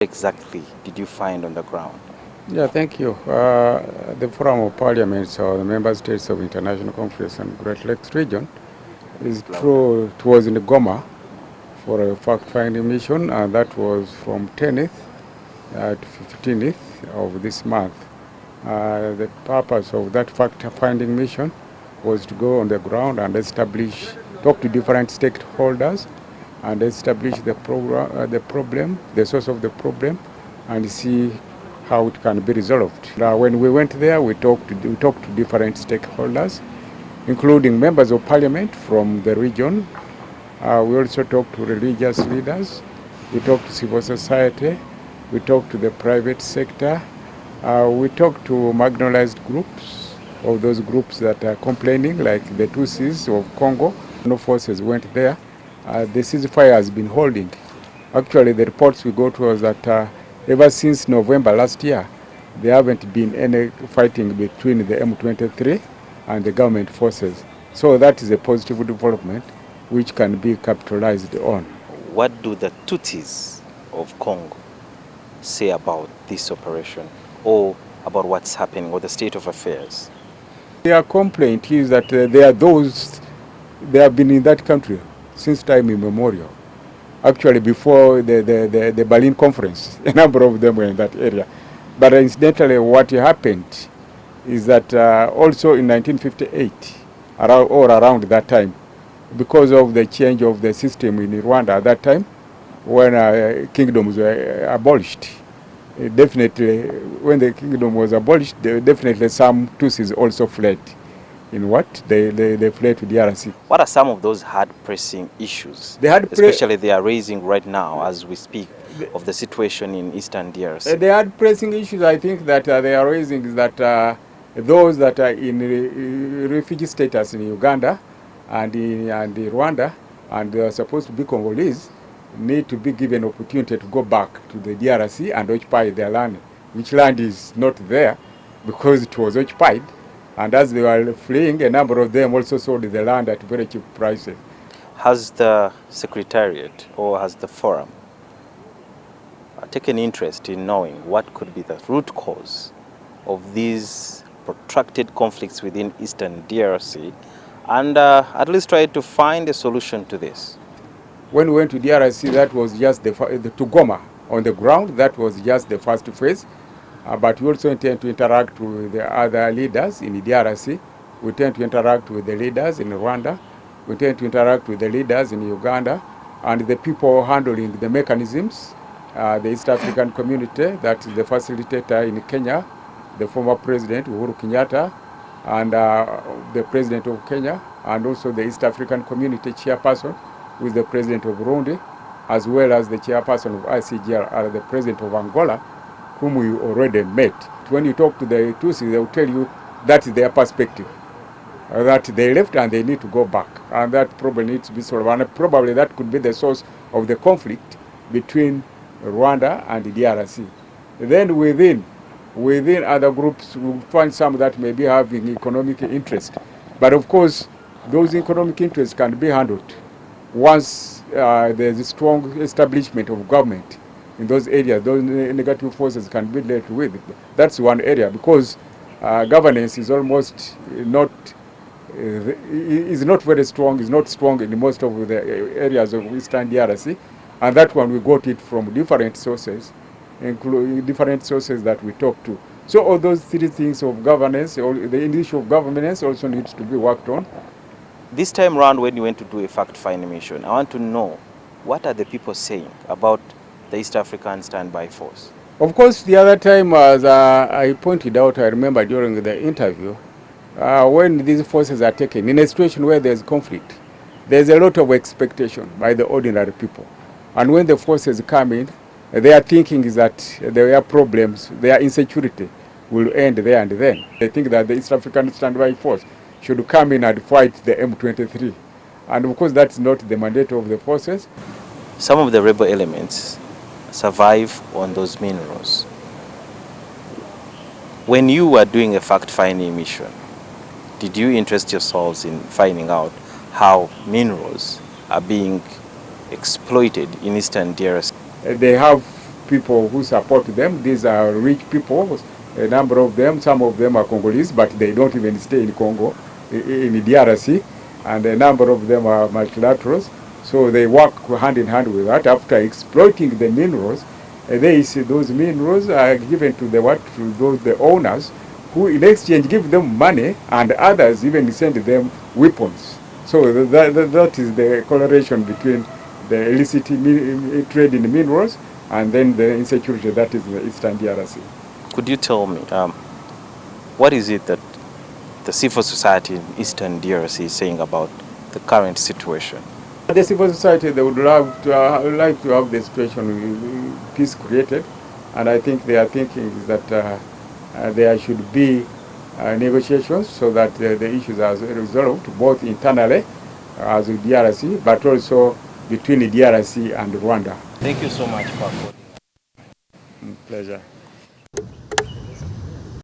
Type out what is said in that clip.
Exactly did you find on the ground? Yeah, thank you. The Forum of Parliaments or the Member States of International Conference on Great Lakes region is true. It was in Goma for a fact-finding mission, and that was from 10th to 15th of this month. The purpose of that fact-finding mission was to go on the ground and talk to different stakeholders and establish the problem, the source of the problem, and see how it can be resolved. When we went there, we talked to different stakeholders, including members of parliament from the region. We also talked to religious leaders. We talked to civil society. We talked to the private sector. We talked to marginalized groups, of those groups that are complaining, like the Tutsis of Congo. No forces went there. The ceasefire has been holding. Actually, the reports we got was that ever since November last year, there haven't been any fighting between the M23 and the government forces. So that is a positive development which can be capitalized on. What do the Tutsis of Congo say about this operation or about what's happening or the state of affairs? Their complaint is that they have been in that country since time immemorial. Actually, before the Berlin Conference, a number of them were in that area. But incidentally, what happened is that also in 1958, around that time, because of the change of the system in Rwanda at that time, when kingdoms were abolished, definitely, when the kingdom was abolished, definitely some Tutsis also fled. In what? They fled to DRC. What are some of those hard-pressing issues, especially they are raising right now as we speak, of the situation in Eastern DRC? The hard-pressing issues I think that they are raising is that those that are in refugee status in Uganda and in Rwanda and they are supposed to be Congolese need to be given opportunity to go back to the DRC and occupy their land, which land is not there because it was occupied. And as they were fleeing, a number of them also sold the land at very cheap prices. Has the Secretariat or has the Forum taken interest in knowing what could be the root cause of these protracted conflicts within Eastern DRC and at least try to find a solution to this? When we went to DRC, that was just to Goma on the ground, that was just the first phase. But we also intend to interact with the other leaders in the DRC. We intend to interact with the leaders in Rwanda. We intend to interact with the leaders in Uganda and the people handling the mechanisms, the East African community, that is the facilitator in Kenya, the former president Uhuru Kenyatta, and the president of Kenya, and also the East African community chairperson, who is the president of Burundi, as well as the chairperson of ICGR, the president of Angola, whom we already met. When you talk to the Tutsis, they will tell you that is their perspective, that they left and they need to go back, and that probably needs to be solved. And probably that could be the source of the conflict between Rwanda and the DRC. Then within other groups, we'll find some that may be having economic interest. But of course, those economic interests can be handled once there's a strong establishment of government in those areas. Those negative forces can be dealt with. That's one area, because governance is almost not is not very strong, is not strong in most of the areas of Eastern DRC, and that one we got it from different sources, including different sources that we talk to. So all those three things of governance, or the issue of governance also needs to be worked on. This time around, when you went to do a fact-finding mission, I want to know, what are the people saying about the East African Standby Force? Of course, the other time, as I pointed out, I remember during the interview, when these forces are taken, in a situation where there's conflict, there's a lot of expectation by the ordinary people. And when the forces come in, their thinking is that their problems, their insecurity will end there and then. They think that the East African Standby Force should come in and fight the M23. And of course, that's not the mandate of the forces. Some of the rebel elements survive on those minerals. When you were doing a fact-finding mission, did you interest yourselves in finding out how minerals are being exploited in Eastern DRC? They have people who support them. These are rich people, a number of them. Some of them are Congolese, but they don't even stay in Congo, in DRC, and a number of them are multilaterals. So they work hand in hand with that. After exploiting the minerals, those minerals are given to the owners, who in exchange give them money, and others even send them weapons. So that is the correlation between the illicit trade in minerals and then the insecurity that is in the Eastern DRC. Could you tell me, what is it that the civil society in Eastern DRC is saying about the current situation? The civil society, they would like to have the situation, peace created, and I think they are thinking is that there should be negotiations so that the issues are resolved both internally as the DRC, but also between the DRC and Rwanda. Thank you so much for Pleasure.